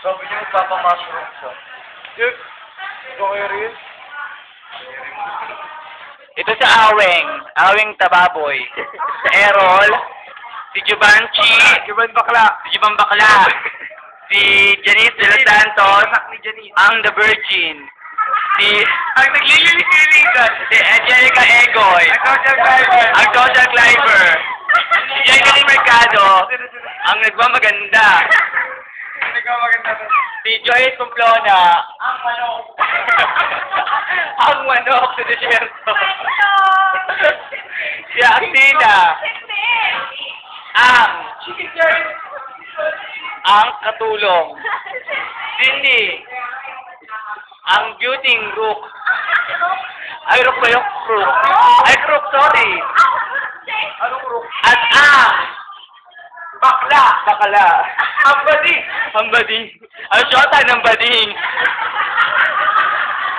Sabi niyo magpapamashroom siya. Yun. Okay rin. Ito sa Aweng Tababoy. Sa Errol, si Jubanchi, Juban Bakla. si Juban Bakla, si Janice de los Santos, Ni Janice. ang The Virgin, si Ang naglililis-lilisan. si Angelica Egoy, Ang social climber. ang social climber, si Jacqueline Mercado, ang nagmamaganda, Nagmamaganda to. si Joyce Pamplona, ang manok, ang manok sa desierto, si Actina, ang katulong, Cindy, ang beauty rook, ay rook ba yung crook? Ay crook, sorry. Anong rook? At ang Bakla. bakala, Ang bading. ang bading, ang syota ng bading.